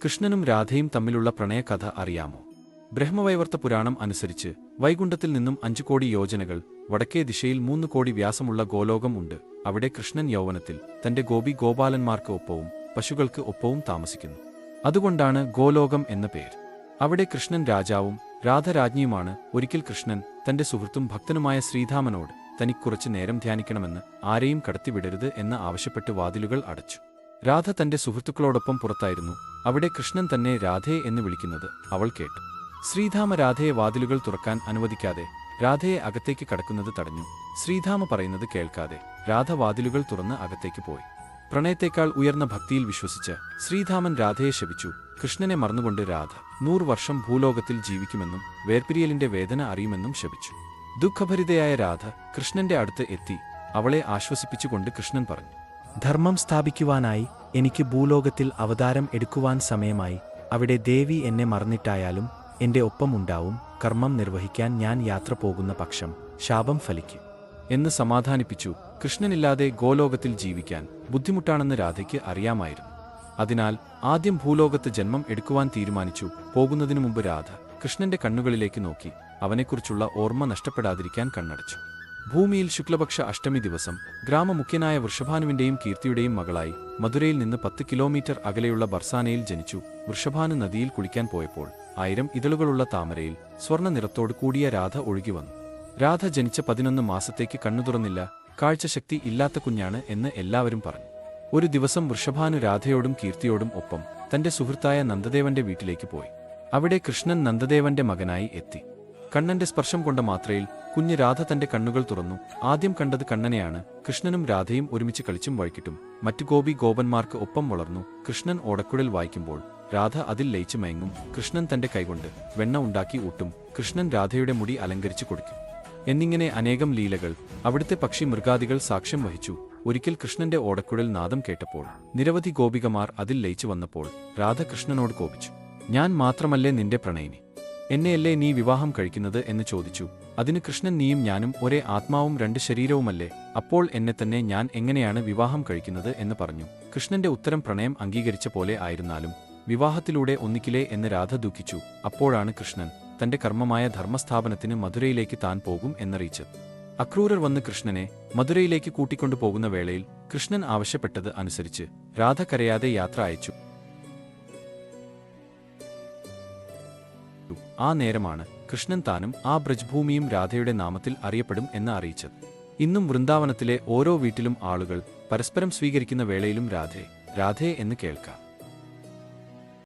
കൃഷ്ണനും രാധയും തമ്മിലുള്ള പ്രണയകഥ അറിയാമോ? ബ്രഹ്മവൈവർത്ത പുരാണം അനുസരിച്ച് വൈകുണ്ഠത്തിൽ നിന്നും 5 കോടി യോജനകൾ വടക്കേ ദിശയിൽ 3 കോടി വ്യാസമുള്ള ഗോലോകം ഉണ്ട്. അവിടെ കൃഷ്ണൻ യൗവനത്തിൽ തന്റെ ഗോപാലന്മാർക്ക് ഒപ്പവും പശുക്കൾക്ക് ഒപ്പവും താമസിക്കുന്നു. അതുകൊണ്ടാണ് ഗോലോകം എന്ന പേര്. അവിടെ കൃഷ്ണൻ രാജാവും രാധ രാജ്ഞിയുമാണ്. ഒരിക്കൽ കൃഷ്ണൻ തന്റെ സുഹൃത്തും ഭക്തനുമായ ശ്രീധാമനോട് തനിക്ക് കുറച്ചു നേരം ധ്യാനിക്കണമെന്ന്, ആരെയും കടത്തിവിടരുത് എന്ന് ആവശ്യപ്പെട്ട് വാതിലുകൾ അടച്ചു. രാധ തന്റെ സുഹൃത്തുക്കളോടൊപ്പം പുറത്തായിരുന്നു. അവിടെ കൃഷ്ണൻ തന്നെ രാധയെ എന്ന് വിളിക്കുന്നത് അവൾ കേട്ടു. ശ്രീധാമ രാധയെ വാതിലുകൾ തുറക്കാൻ അനുവദിക്കാതെ രാധയെ അകത്തേക്ക് കടക്കുന്നത് തടഞ്ഞു. ശ്രീധാമ പറയുന്നത് കേൾക്കാതെ രാധ വാതിലുകൾ തുറന്ന് അകത്തേക്ക് പോയി. പ്രണയത്തേക്കാൾ ഉയർന്ന ഭക്തിയിൽ വിശ്വസിച്ച് ശ്രീധാമൻ രാധയെ ശപിച്ചു. കൃഷ്ണനെ മറന്നുകൊണ്ട് രാധ 100 വർഷം ഭൂലോകത്തിൽ ജീവിക്കുമെന്നും വേർപിരിയലിന്റെ വേദന അറിയുമെന്നും ശപിച്ചു. ദുഃഖഭരിതയായ രാധ കൃഷ്ണന്റെ അടുത്ത് എത്തി. അവളെ ആശ്വസിപ്പിച്ചുകൊണ്ട് കൃഷ്ണൻ പറഞ്ഞു, ധർമ്മം സ്ഥാപിക്കുവാനായി എനിക്ക് ഭൂലോകത്തിൽ അവതാരം എടുക്കുവാൻ സമയമായി. അവിടെ ദേവി എന്നെ മറന്നിട്ടായാലും എന്റെ ഒപ്പമുണ്ടാവും. കർമ്മം നിർവഹിക്കാൻ ഞാൻ യാത്ര പോകുന്ന പക്ഷം ശാപം ഫലിക്കും എന്ന് സമാധാനിപ്പിച്ചു. കൃഷ്ണനില്ലാതെ ഗോലോകത്തിൽ ജീവിക്കാൻ ബുദ്ധിമുട്ടാണെന്ന് രാധയ്ക്ക് അറിയാമായിരുന്നു. അതിനാൽ ആദ്യം ഭൂലോകത്ത് ജന്മം എടുക്കുവാൻ തീരുമാനിച്ചു. പോകുന്നതിനു മുമ്പ് രാധ കൃഷ്ണന്റെ കണ്ണുകളിലേക്ക് നോക്കി. അവനെക്കുറിച്ചുള്ള ഓർമ്മ നഷ്ടപ്പെടാതിരിക്കാൻ കണ്ണടച്ചു. ഭൂമിയിൽ ശുക്ലപക്ഷ അഷ്ടമി ദിവസം ഗ്രാമമുഖ്യനായ വൃഷഭാനുവിന്റെയും കീർത്തിയുടെയും മകളായി മധുരയിൽ നിന്ന് 10 കിലോമീറ്റർ അകലെയുള്ള ബർസാനയിൽ ജനിച്ചു. വൃഷഭാനു നദിയിൽ കുളിക്കാൻ പോയപ്പോൾ 1000 ഇതളുകളുള്ള താമരയിൽ സ്വർണ്ണ നിറത്തോട് കൂടിയ രാധ ഒഴുകിവന്നു. രാധ ജനിച്ച 11 മാസത്തേക്ക് കണ്ണുതുറന്നില്ല. കാഴ്ചശക്തി ഇല്ലാത്ത കുഞ്ഞാണ് എന്ന് എല്ലാവരും പറഞ്ഞു. ഒരു ദിവസം വൃഷഭാനു രാധയോടും കീർത്തിയോടും ഒപ്പം തന്റെ സുഹൃത്തായ നന്ദദേവന്റെ വീട്ടിലേക്ക് പോയി. അവിടെ കൃഷ്ണൻ നന്ദദേവന്റെ മകനായി എത്തി. കണ്ണന്റെ സ്പർശം കൊണ്ട മാത്രയിൽ കുഞ്ഞ് രാധ തന്റെ കണ്ണുകൾ തുറന്നു. ആദ്യം കണ്ടത് കണ്ണനെയാണ്. കൃഷ്ണനും രാധയും ഒരുമിച്ച് കളിച്ചും വഴിക്കിട്ടും മറ്റു ഗോപന്മാർക്ക് ഒപ്പം വളർന്നു. കൃഷ്ണൻ ഓടക്കുഴൽ വായിക്കുമ്പോൾ രാധ അതിൽ ലയിച്ചു മയങ്ങും. കൃഷ്ണൻ തന്റെ കൈകൊണ്ട് വെണ്ണ ഉണ്ടാക്കി ഊട്ടും. കൃഷ്ണൻ രാധയുടെ മുടി അലങ്കരിച്ചു കൊടുക്കും. എന്നിങ്ങനെ അനേകം ലീലകൾ. അവിടുത്തെ പക്ഷി മൃഗാദികൾ സാക്ഷ്യം വഹിച്ചു. ഒരിക്കൽ കൃഷ്ണന്റെ ഓടക്കുഴൽ നാദം കേട്ടപ്പോൾ നിരവധി ഗോപികമാർ അതിൽ ലയിച്ചു വന്നപ്പോൾ രാധ കൃഷ്ണനോട് കോപിച്ചു. ഞാൻ മാത്രമല്ലേ നിന്റെ പ്രണയിനി, എന്നെയല്ലേ നീ വിവാഹം കഴിക്കുന്നത് എന്ന് ചോദിച്ചു. അതിന് കൃഷ്ണൻ, നീയും ഞാനും ഒരേ ആത്മാവും 2 ശരീരവുമല്ലേ, അപ്പോൾ എന്നെ തന്നെ ഞാൻ എങ്ങനെയാണ് വിവാഹം കഴിക്കുന്നത് എന്ന് പറഞ്ഞു. കൃഷ്ണന്റെ ഉത്തരം പ്രണയം അംഗീകരിച്ച പോലെ ആയിരുന്നാലും വിവാഹത്തിലൂടെ ഒന്നിക്കില്ലേ എന്ന് രാധ ദുഃഖിച്ചു. അപ്പോഴാണ് കൃഷ്ണൻ തന്റെ കർമ്മമായ ധർമ്മസ്ഥാപനത്തിന് മധുരയിലേക്ക് താൻ പോകും എന്നറിയിച്ചത്. അക്രൂരർ വന്ന് കൃഷ്ണനെ മധുരയിലേക്ക് കൂട്ടിക്കൊണ്ടു പോകുന്ന വേളയിൽ കൃഷ്ണൻ ആവശ്യപ്പെട്ടത് അനുസരിച്ച് രാധ കരയാതെ യാത്ര അയച്ചു. ആ നേരമാണ് കൃഷ്ണൻ താനും ആ ബ്രജ്ഭൂമിയും രാധയുടെ നാമത്തിൽ അറിയപ്പെടും എന്ന് അറിയിച്ചത്. ഇന്നും വൃന്ദാവനത്തിലെ ഓരോ വീട്ടിലും ആളുകൾ പരസ്പരം സ്വീകരിക്കുന്ന വേളയിലും രാധേ രാധേ എന്ന് കേൾക്കാം.